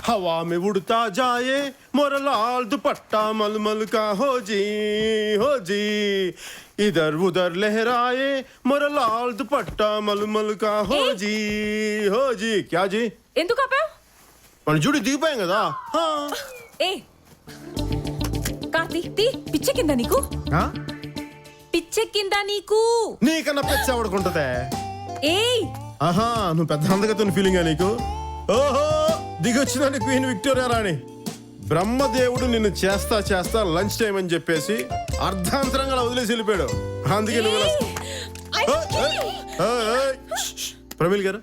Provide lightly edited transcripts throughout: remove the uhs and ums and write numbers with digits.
हवा में उड़ता जाए मोरा लाल दुपट्टा मलमल का हो जी इधर उधर लहराए मोरा लाल दुपट्टा मलमल का हो जी क्या जी ఎందుకు ఆపావు? మన జుడి దిగిపోయాం కదా ఏ కార్తీ తీ పిచ్చెక్కిందా నీకు? పిచ్చెక్కిందా నీకు? నీకన్నా పెచ్చ ఎవడుకుంటదే? ఏయ్ ఆహా నువ్వు పెద్ద అందగతున్న ఫీలింగా నీకు? ఓహో దిగొచ్చిందని క్వీన్ విక్టోరియా రాణి. బ్రహ్మదేవుడు నిన్ను చేస్తా లంచ్ టైం అని చెప్పేసి అర్ధాంతరంగా వదిలేసి వెళ్ళిపోయాడు. అందుకే నువ్వు ప్రమీల్ గారు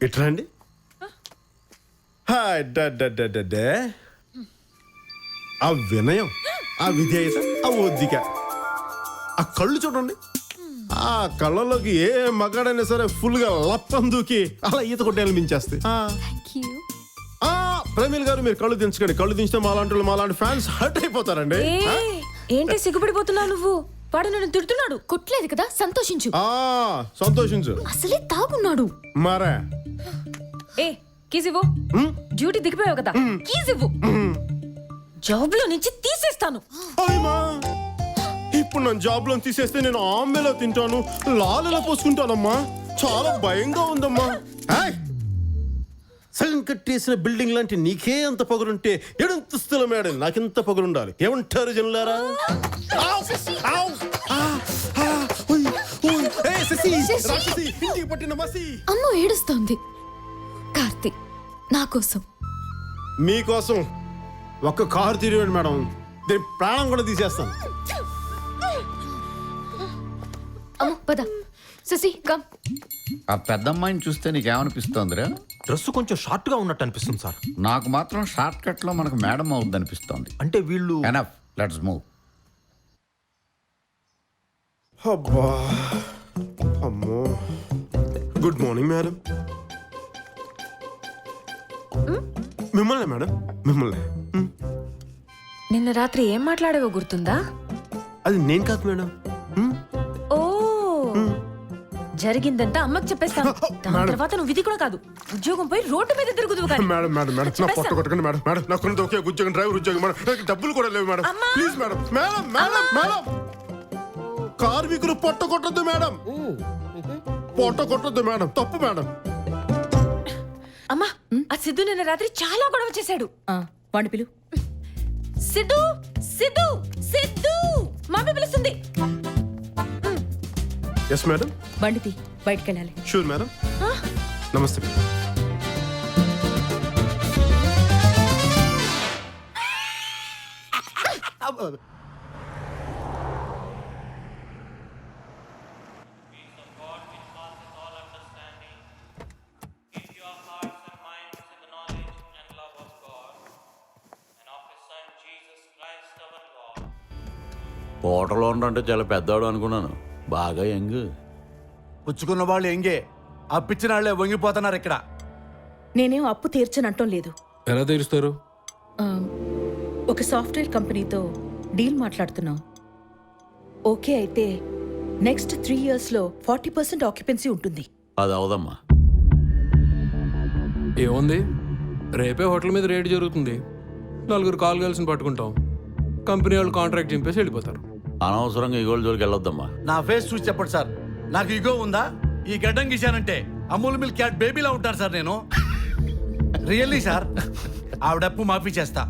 ఇట్రా అండి. ఆ వినయం, ఆ విధేయత, ఆ ఒద్దిక, ఆ కళ్ళు చూడండి. ఆ కళ్ళలోకి ఏ మగాడైనా సరే ఫుల్ గా లప్పం దూకి అలా ఈత కొట్టేయాలని మించేస్తాయి. ప్రమీల్ గారు మీరు కళ్ళు దించకండి. కళ్ళు దించితే మాలాంటి ఫ్యాన్స్ హర్ట్ అయిపోతారండి. ఏంటి సిగ్గుపడిపోతున్నావు నువ్వు? వాడు నన్ను తిడుతున్నాడు. కొట్టలేదు కదా, సంతోషించు. సంతోషించు. అసలే తాగున్నాడు. మరే ఏ కీస్ ఇవ్వు. డ్యూటీ దిగిపోయావు కదా, కీస్ ఇవ్వు. జాబ్ లో నుంచి తీసేస్తాను. ఇప్పుడు నన్ను జాబ్ లో తీసేస్తే నేను ఆమెలో తింటాను, లాలలో పోసుకుంటానమ్మా. చాలా భయంగా ఉందమ్మా. సగం కట్టేసిన బిల్డింగ్ లాంటి నీకే అంత పొగరుంటే ఎడంతస్తుల మేడం నాకెంత పొగరుండాలి. ఏమంటారు జనులారా? అమ్మ ఏడుస్తోంది. కార్తీ నా కోసం. మీకోసం ఒక్క కారు తిరిగాడు మేడం, దీని ప్రాణం కూడా తీసేస్తాను. అమ్మ పద. శశి కమ్. ఆ పెద్దమ్మాయిని చూస్తే నీకేమనిపిస్తోందిరా? డ్రెస్ కొంచెం షార్ట్ గా ఉన్నట్టు అనిపిస్తుంది సార్. నాకు మాత్రం షార్ట్ కట్ లో మనకు మేడం అవుద్ది అనిపిస్తోంది. అంటే వీళ్ళు ఎనఫ్, లెట్స్ మూవ్. అబ్బా అమ్మో. Good morning madam. మిమ్మల్ని మేడం, మిమ్మల్ని. నిన్న రాత్రి ఏం మాట్లాడేవో గుర్తుందా? అది నేను కాదు మేడం. ఓ జరిగిందంతా అమ్మకి చెప్పేస్తాను. దాని తర్వాత నువ్వు విధి కూడా కాదు, ఉద్యోగం పోయి రోడ్డు మీద తిరుగుదువు. మేడం మేడం మేడం నా పొట్ట కొట్టకండి మేడం. మేడం నాకు ఒకే ఉద్యోగం, డ్రైవర్ ఉద్యోగం మేడం. నాకు డబ్బులు కూడా లేవు madam. Please madam. Madam madam madam కార్మికులు పొట్ట కొట్టద్దు మేడం. పొట్ట కొట్టద్దు మేడం, తప్పు మేడం. అమ్మా ఆ సిద్ధు నిన్న రాత్రి చాలా గొడవ చేశాడు. వాడిని పిలు. సిద్ధు సిద్ధు సిద్ధు మమ్మీ పిలుస్తుంది. Yes madam. బండి తీ, బయటికి వెళ్ళాలి. Sure madam. నమస్తే. హోటల్లో అంటే చాలా పెద్దవాడు అనుకున్నాను. బాగా యంగ్. పుచ్చుకున్న వాళ్ళు ఎంగే, అప్పిచ్చిన వాళ్ళే వంగిపోతున్నారు ఇక్కడ. నేనేం అప్పు తీర్చనంటం లేదు. ఎలా తీరుస్తారు? ఒక సాఫ్ట్వేర్ కంపెనీతో డీల్ మాట్లాడుతున్నాం. ఓకే అయితే నెక్స్ట్ 3 years లో 40% ఆక్యుపెన్సీ ఉంటుంది. అది అవదమ్మా. ఏముంది, రేపే హోటల్ మీద రేట్ జరుగుతుంది. 4 కాల్ గర్ల్స్ని పట్టుకుంటాం. కంపెనీ వాళ్ళు కాంట్రాక్ట్ చింపేసి వెళ్ళిపోతారు. అనవసరంగా ఈ గోల్డ్ జోలికి వెళ్ళొద్దమ్మా. నా ఫేస్ చూసి చెప్పండి సార్, నాకు ఇగో ఉందా? ఈ గడ్డం గీశానంటే అమూల్ మిల్క్ క్యాట్ బేబీలా ఉంటాను సార్ నేను. Really sir. ఆవిడప్పు మాఫీ చేస్తా,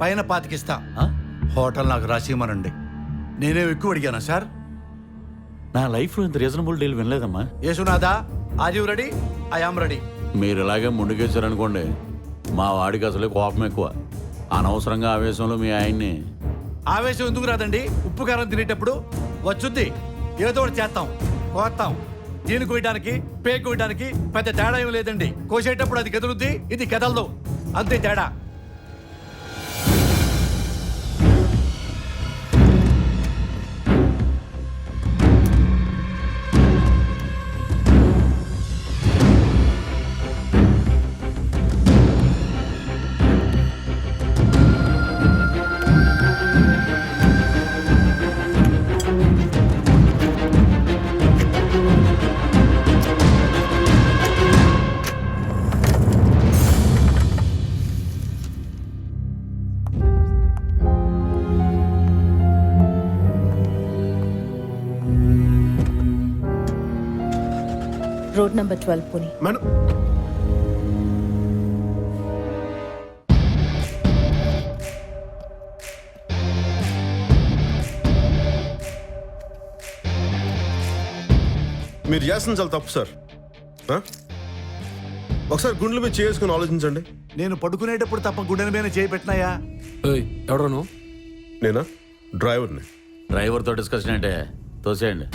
పైన 25 ఇస్తా. హోటల్ నాకు రాసిమనండి. నేనేం ఎక్కువ అడిగానా సార్? నా లైఫ్లో ఇంత రీజనబుల్ డీల్ వినలేదమ్మా. యేసునాథా, are you ready? I am ready. మీరు ఇలాగే ముందుకేశారనుకోండి, మా వాడికి అసలే కోపం ఎక్కువ. అనవసరంగా ఆవేశంలో మీ ఆయన్ని. ఆవేశం ఎందుకు రాదండి? ఉప్పు కారం తినేటప్పుడు వచ్చుద్ది. ఏదో ఒకటి చేస్తాం, కోస్తాం. దీన్ని కోయడానికి పేక్ కోయడానికి పెద్ద తేడా ఏం లేదండి. కోసేటప్పుడు అది కదులుద్ది, ఇది కదలదు, అంతే తేడా. Road number 12 పుని. మేడం మీరు చేస్తుంది చాలా తప్పు సార్. ఆ? ఒకసారి గుండెల మీద చేసుకుని ఆలోచించండి. నేను పడుకునేటప్పుడు తప్ప గుండెల మీద చేయి పెట్టినాయా? ఏయ్ ఎవడో నువ్వు? నేనా డ్రైవర్ని. డ్రైవర్తో డిస్కషన్ అంటే తోసేయండి.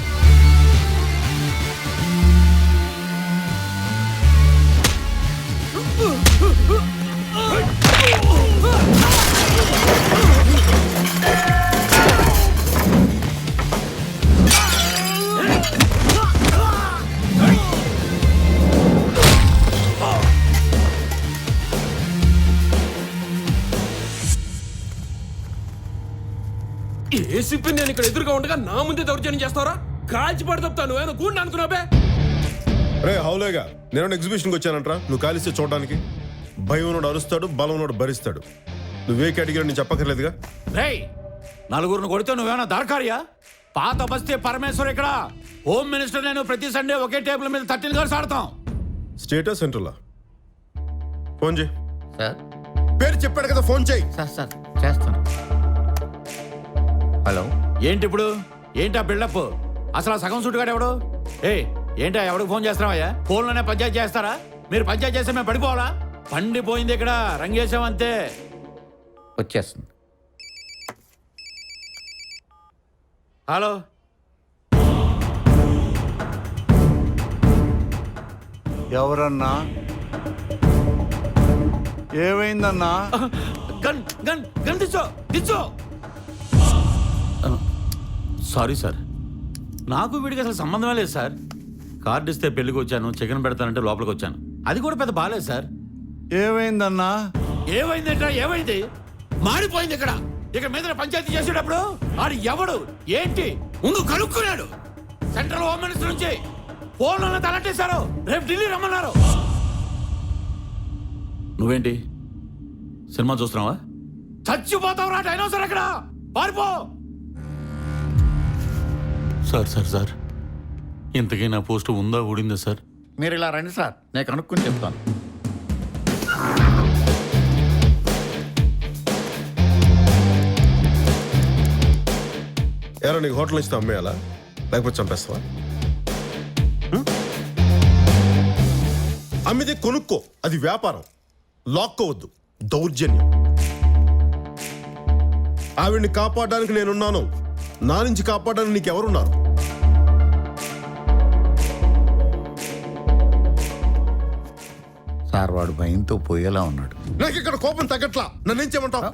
ఏసీపీ నేను ఇక్కడ ఎదురుగా ఉండగా నా ముందే దౌర్జన్యం చేస్తావరా? కాల్చి పడతాను నువ్వేనా గూండా అనుకున్నావే? రే హౌలేగా నేను ఎగ్జిబిషన్కి వచ్చానంట్రా. నువ్వు కాలిస్తే చూడడానికి. భయం ఉన్నాడు అరుస్తాడు, బలం ఉన్నాడు భరిస్తాడు. నువ్వే కేటగిరీ నేను చెప్పక్కర్లేదుగా. రేయ్ నలుగురిని కొడితే నువ్వేమన్నా దారకారియా? పాత బస్తే పరమేశ్వర్ ఇక్కడ. హోమ్ మినిస్టర్ నేను ప్రతి సండే ఒకే టేబుల్ మీద 13 గర్ల్స్ ఆడతాం. స్టేటా సెంట్రలా? ఫోన్ చేయి. సార్ పేరు చెప్పాడు కదా, ఫోన్ చేయి. సార్ చేస్తాను. హలో ఏంటి ఇప్పుడు? ఏంటా బిల్డప్? అసలు ఆ సగం సుట్టుగాడు ఎవడు? ఏంటా ఎవడికి ఫోన్ చేస్తున్నావయ్యా? ఫోన్లోనే పంచాయతీ చేస్తారా? మీరు పంచాయతీ చేస్తే మేము పడిపోవాలా? పండిపోయింది ఇక్కడ, రంగేశామంతే. వచ్చేస్తుంది. హలో ఎవరన్నా? ఏమైందన్నా? గన్ గన్ గన్ దిచ్చో. సారీ సార్, నాకు వీడికి అసలు సంబంధమే లేదు సార్. కార్డు ఇస్తే పెళ్లికి వచ్చాను, చికెన్ పెడతానంటే లోపలికి వచ్చాను. అది కూడా పెద్ద బాలేదు సార్. ఏమైందన్నా? ఏమైందంటే ఏమైంది? మారిపోయింది ఇక్కడ. ఇక మీద పంచాయతీ చేసేటప్పుడు ఆడు ఎవడు ఏంటి ముందు కనుక్కున్నాడు. సెంట్రల్ హోమ్ మినిస్టర్ నుంచి ఫోన్లోనే తలట్టేశారు. రేపు ఢిల్లీ రమ్మన్నారు. నువ్వేంటి సినిమా చూస్తున్నావా? చచ్చిపోతావు రా డైనోసార్ అక్కడ. పారిపో. సార్ ఇంతకీ నా పోస్ట్ ఉందా ఊడిందా సార్? మీరు ఇలా రండి సార్, నేను కనుక్కొని చెప్తాను. ఎవరో నీకు హోటల్ ఇస్తే అమ్మేయాలా, లేకపోతే చంపేస్తావా? అమ్మితే కొనుక్కో, అది వ్యాపారం. లాక్కోవద్దు, దౌర్జన్యం. ఆవిడ్ని కాపాడడానికి నేనున్నాను. నా నుంచి కాపాడడానికి నీకెవరున్నారు? సార్ వాడు భయంతో పోయేలా ఉన్నాడు. నాకు ఇక్కడ కోపం తగ్గట్లా. నన్నేం చేయమంటావు?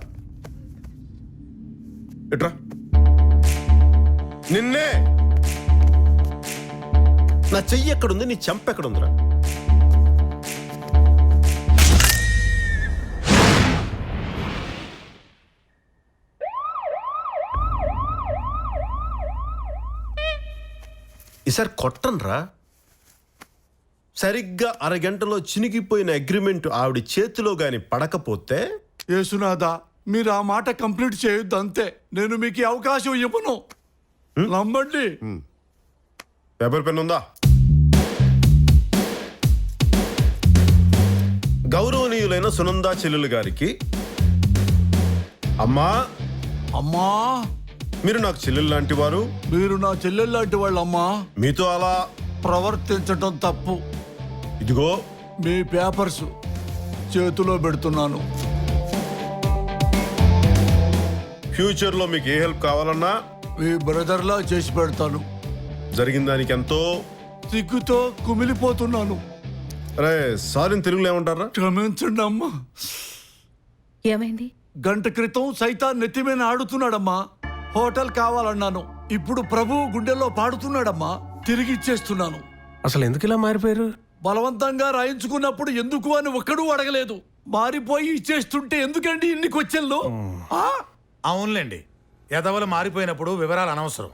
ఎట్రా నిన్నే. నా చెయ్యి ఎక్కడుంది, నీ చెంప ఎక్కడుందిరా? ఈసారి కొట్టనరా. సరిగ్గా అరగంటలో చినిగిపోయిన అగ్రిమెంట్ ఆవిడ చేతిలో గాని పడకపోతే. యేసునాథా, మీరు ఆ మాట కంప్లీట్ చేయొద్దు అంతే. నేను మీకు ఈ అవకాశం ఇవ్వను. నమ్మండి. పేపర్ పెన్ ఉందా? గౌరవనీయులైన సునందా చెల్లెలు గారికి, అమ్మా అమ్మా, మీరు నాకు చెల్లెలు లాంటి వారు. మీరు నా చెల్లెలు లాంటి వాళ్ళమ్మా. మీతో అలా ప్రవర్తించటం తప్పు. ఇదిగో మీ పేపర్స్ చేతిలో పెడుతున్నాను. ఫ్యూచర్లో మీకు ఏ హెల్ప్ కావాలన్నా మీ బ్రదర్లా చేసి పెడతాను. జరిగిన దానికి ఎంతో సిగ్గుతో కుమిలిపోతున్నాను. అరే సారీని తెలుగులో ఏమంటారా? క్షమించండి అమ్మా. ఏమైంది? గంట క్రితం సైతాన్ నెత్తిమీద ఆడుతున్నాడమ్మా. హోటల్ కావాలన్నాను. ఇప్పుడు ప్రభు గుండెల్లో పాడుతున్నాడమ్మా. తిరిగి ఇచ్చేస్తున్నాను. అసలు ఎందుకు ఇలా మారిపోయారు? బలవంతంగా రాయించుకున్నప్పుడు ఎందుకు అని ఒక్కడూ అడగలేదు. మారిపోయి ఇచ్చేస్తుంటే ఎందుకండి ఇన్ని క్వశ్చన్లు? అవునులేండి, ఎదవలు మారిపోయినప్పుడు వివరాలు అనవసరం.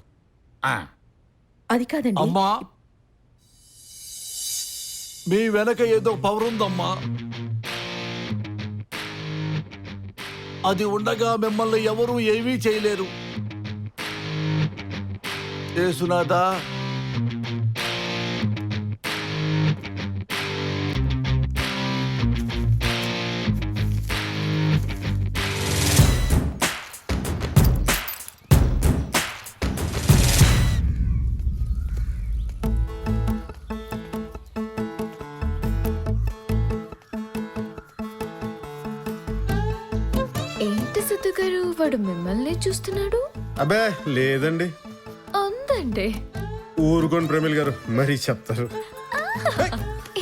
అది కాదండి. అమ్మా, మీ వెనక ఏదో పవర్ ఉందమ్మా. అది ఉండగా మిమ్మల్ని ఎవరూ ఏమీ చేయలేరు. యేసునాథా, ఏంటి సిద్ధు గారు వాడు మిమ్మల్ని చూస్తున్నాడు? అబ్బే లేదండి, ఉందండి. ఊరుకోండి ప్రమిళ్ గారు, మరీ చెప్తారు.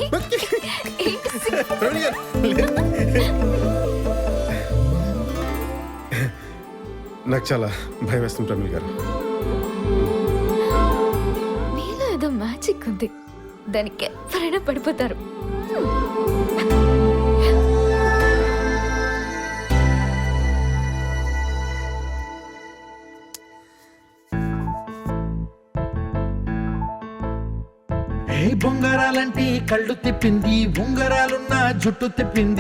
ఏంటి సిద్ధు? ప్రమిళ్ గారు, నాకు చాలా భయం వేస్తుంది ప్రమిళ్ గారు. మీలో ఏదో మ్యాజిక్ ఉంది, దానికి ఎవరైనా పడిపోతారు. బొంగరాలంటే కళ్ళు తిప్పింది, ఉంగరాలున్న జుట్టు తిప్పింది.